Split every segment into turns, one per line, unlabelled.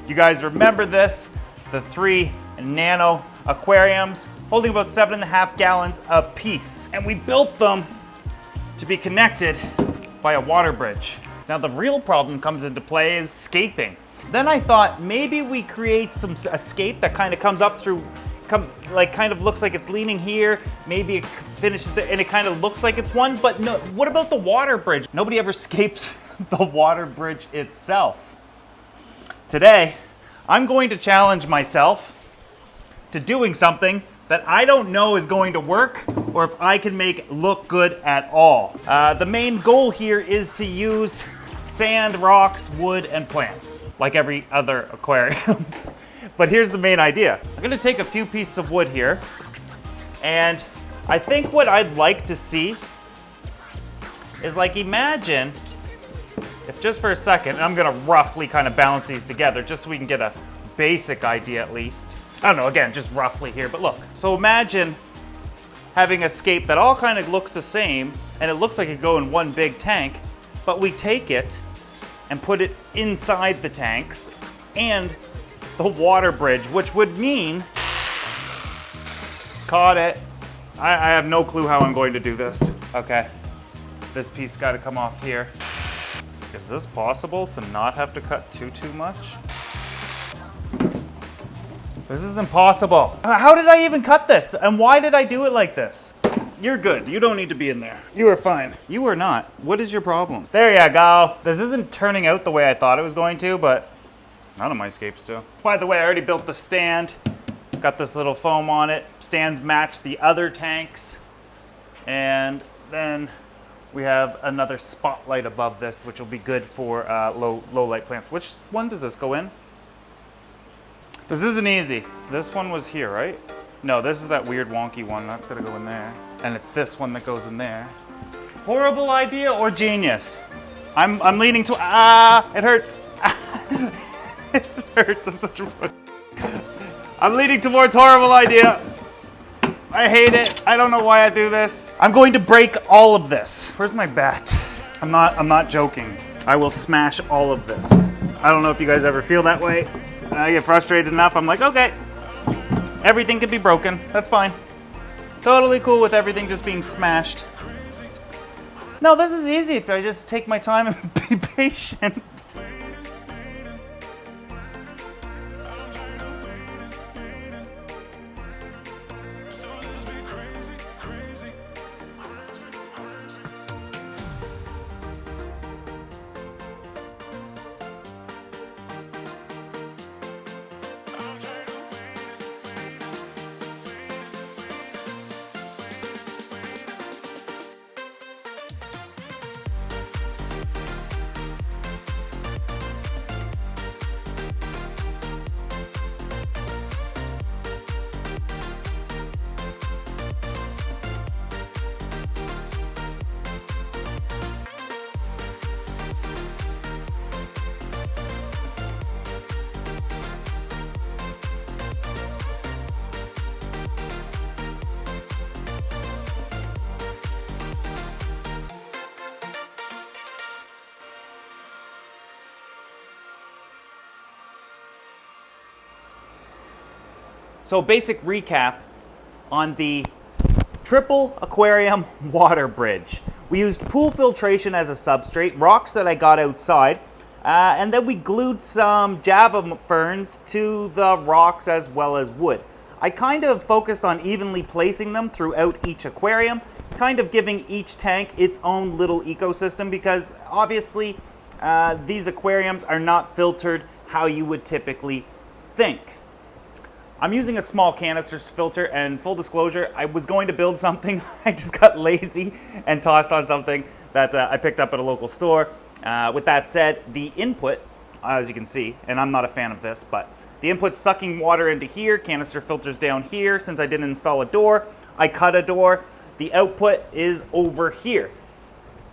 You guys remember this? The 3 nano aquariums holding about 7.5 gallons a piece. And we built them to be connected by a water bridge. Now the real problem comes into play is scaping. Then I thought maybe we create a scape that kind of comes up through, kind of looks like it's leaning here. Maybe it finishes there and it kind of looks like it's one, but no, what about the water bridge? Nobody ever scapes the water bridge itself. Today, I'm going to challenge myself to doing something that I don't know is going to work or if I can make look good at all. The main goal here is to use sand, rocks, wood, and plants, like every other aquarium. But here's the main idea. I'm gonna take a few pieces of wood here, and I think what I'd like to see is, like, imagine if just for a second, and I'm gonna roughly kind of balance these together just so we can get a basic idea at least. I don't know, again, just roughly here, but look. So imagine having a scape that all kind of looks the same, and it looks like it go in one big tank, but we take it and put it inside the tanks and the water bridge, which would mean, caught it. I have no clue how I'm going to do this. Okay, this piece got to come off here. Is this possible to not have to cut too much? This is impossible. How did I even cut this? And why did I do it like this? You're good. You don't need to be in there. You are fine. You are not. What is your problem? There you go. This isn't turning out the way I thought it was going to, but none of my scapes do. By the way, I already built the stand. Got this little foam on it. Stands match the other tanks. And then we have another spotlight above this, which will be good for low light plants. Which one does this go in? This isn't easy. This one was here, right? No, this is that weird wonky one. That's gonna go in there. And it's this one that goes in there. Horrible idea or genius? I'm leaning to, it hurts. It hurts, I'm such a pussy. I'm leaning towards horrible idea. I hate it. I don't know why I do this. I'm going to break all of this. Where's my bat? I'm not joking. I will smash all of this. I don't know if you guys ever feel that way. I get frustrated enough, I'm like, okay, everything can be broken, that's fine. Totally cool with everything just being smashed. No, this is easy if I just take my time and be patient. So basic recap on the triple aquarium water bridge. We used pool filtration as a substrate, rocks that I got outside, and then we glued some Java ferns to the rocks as well as wood. I kind of focused on evenly placing them throughout each aquarium, kind of giving each tank its own little ecosystem because obviously these aquariums are not filtered how you would typically think. I'm using a small canister filter, and full disclosure, I was going to build something. I just got lazy and tossed on something that I picked up at a local store. With that said, the input, as you can see, and I'm not a fan of this, but the input's sucking water into here, canister filters down here. Since I didn't install a door, I cut a door. The output is over here.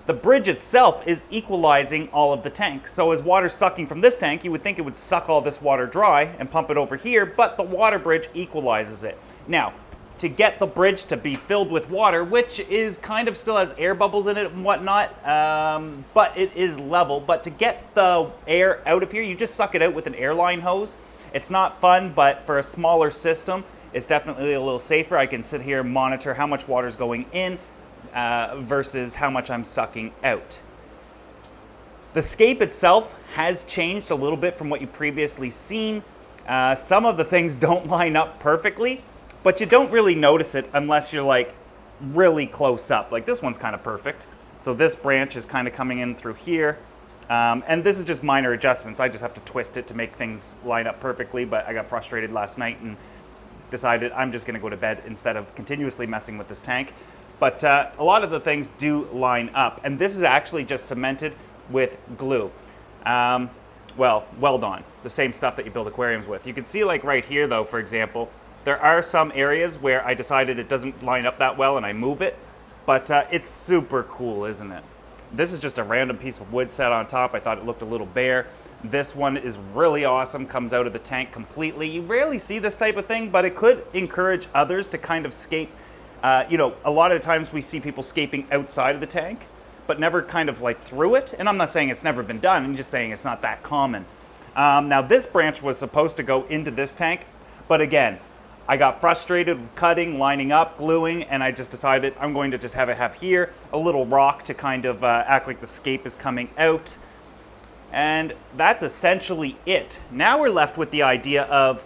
The bridge itself is equalizing all of the tanks. So as water's sucking from this tank, you would think it would suck all this water dry and pump it over here, but the water bridge equalizes it. Now, to get the bridge to be filled with water, which is kind of still has air bubbles in it and whatnot, but it is level. But to get the air out of here, you just suck it out with an airline hose. It's not fun, but for a smaller system, it's definitely a little safer. I can sit here and monitor how much water is going in versus how much I'm sucking out. The scape itself has changed a little bit from what you've previously seen. Some of the things don't line up perfectly, but you don't really notice it unless you're like really close up. Like this one's kind of perfect. So this branch is kind of coming in through here. And this is just minor adjustments. I just have to twist it to make things line up perfectly, but I got frustrated last night and decided I'm just gonna go to bed instead of continuously messing with this tank. But a lot of the things do line up. And this is actually just cemented with glue. Weld-on, the same stuff that you build aquariums with. You can see like right here though, for example, there are some areas where I decided it doesn't line up that well and I move it, but it's super cool, isn't it? This is just a random piece of wood set on top. I thought it looked a little bare. This one is really awesome, comes out of the tank completely. You rarely see this type of thing, but it could encourage others to kind of scape. You know, a lot of the times we see people scaping outside of the tank, but never kind of like through it. And I'm not saying it's never been done, I'm just saying it's not that common. Now this branch was supposed to go into this tank, but again, I got frustrated with cutting, lining up, gluing, and I just decided I'm going to just have it have here a little rock to kind of act like the scape is coming out. And that's essentially it. Now we're left with the idea of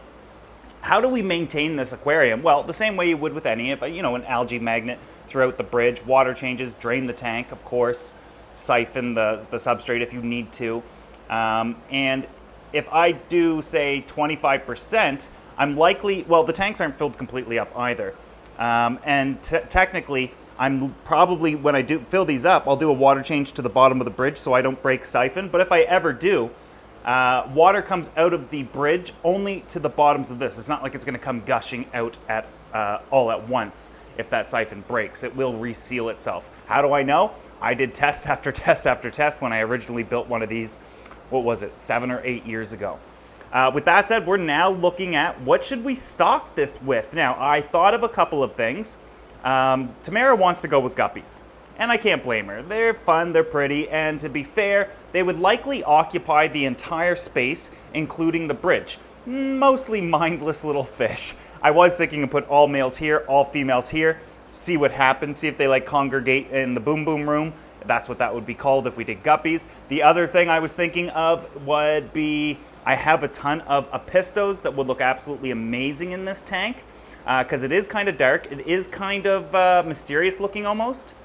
how do we maintain this aquarium? Well, the same way you would with any of, you know, an algae magnet throughout the bridge. Water changes, drain the tank, of course, siphon the substrate if you need to. And if I do, say, 25%, I'm likely, well, the tanks aren't filled completely up either. And technically, I'm probably, when I do fill these up, I'll do a water change to the bottom of the bridge so I don't break siphon. But if I ever do, water comes out of the bridge only to the bottoms of this. It's not like it's gonna come gushing out at all at once if that siphon breaks. It will reseal itself. How do I know? I did test after test after test when I originally built one of these, what was it, 7 or 8 years ago. With that said, we're now looking at what should we stock this with. Now, I thought of a couple of things. Tamara wants to go with guppies, and I can't blame her. They're fun, they're pretty, and to be fair, they would likely occupy the entire space, including the bridge. Mostly mindless little fish. I was thinking to put all males here, all females here, see what happens, see if they like congregate in the boom boom room. That's what that would be called if we did guppies. The other thing I was thinking of would be, I have a ton of apistos that would look absolutely amazing in this tank because it is kind of dark. It is kind of mysterious looking almost.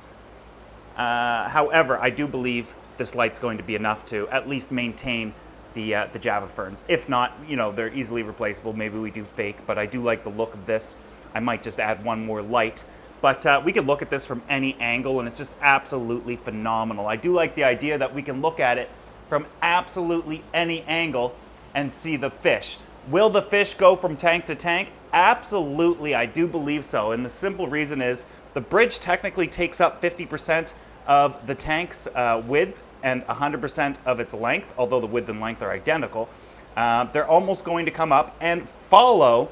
However, I do believe this light's going to be enough to at least maintain the Java ferns. If not, you know, they're easily replaceable. Maybe we do fake, but I do like the look of this. I might just add one more light. But we can look at this from any angle, and it's just absolutely phenomenal. I do like the idea that we can look at it from absolutely any angle and see the fish. Will the fish go from tank to tank? Absolutely, I do believe so. And the simple reason is the bridge technically takes up 50% of the tank's width and 100% of its length, although the width and length are identical. They're almost going to come up and follow.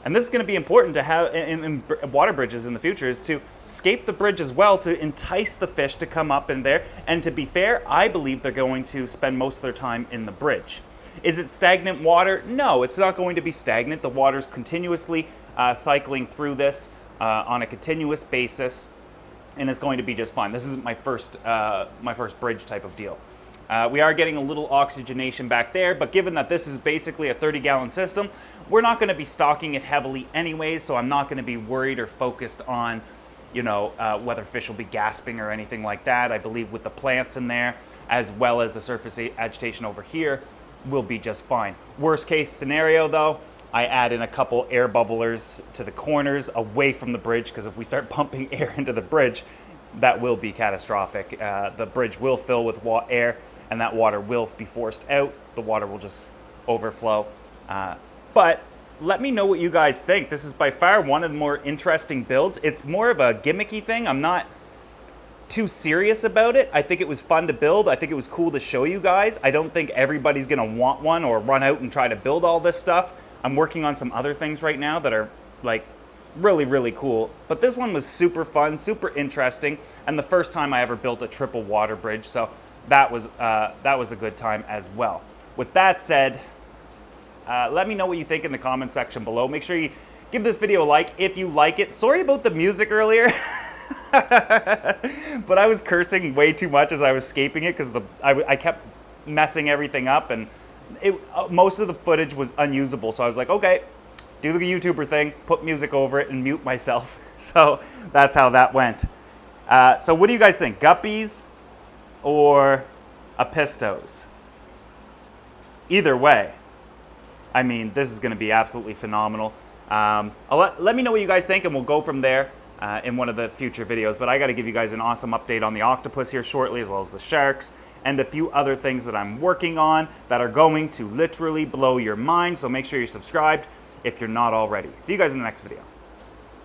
And this is going to be important to have in water bridges in the future, is to scape the bridge as well to entice the fish to come up in there. And to be fair, I believe they're going to spend most of their time in the bridge. Is it stagnant water? No, it's not going to be stagnant. The water's continuously cycling through this on a continuous basis, and it's going to be just fine. This isn't my first bridge type of deal. We are getting a little oxygenation back there, but given that this is basically a 30-gallon system, we're not going to be stocking it heavily anyways, so I'm not going to be worried or focused on, you know, whether fish will be gasping or anything like that. I believe with the plants in there, as well as the surface agitation over here, we'll be just fine. Worst case scenario though, I add in a couple air bubblers to the corners away from the bridge, because if we start pumping air into the bridge, that will be catastrophic. The bridge will fill with air, and that water will be forced out. The water will just overflow. But let me know what you guys think. This is by far one of the more interesting builds. It's more of a gimmicky thing. I'm not too serious about it. I think it was fun to build. I think it was cool to show you guys. I don't think everybody's gonna want one or run out and try to build all this stuff. I'm working on some other things right now that are like really, really cool. But this one was super fun, super interesting, and the first time I ever built a triple water bridge, so that was a good time as well. With that said, let me know what you think in the comment section below. Make sure you give this video a like if you like it. Sorry about the music earlier, but I was cursing way too much as I was scaping it because I kept messing everything up, and most of the footage was unusable. So I was like, okay, do the YouTuber thing, put music over it, and mute myself. So that's how that went. So what do you guys think? Guppies or Apistos? Either way, I mean, this is going to be absolutely phenomenal. Let me know what you guys think, and we'll go from there in one of the future videos. But I got to give you guys an awesome update on the octopus here shortly, as well as the sharks, and a few other things that I'm working on that are going to literally blow your mind. So make sure you're subscribed if you're not already. See you guys in the next video.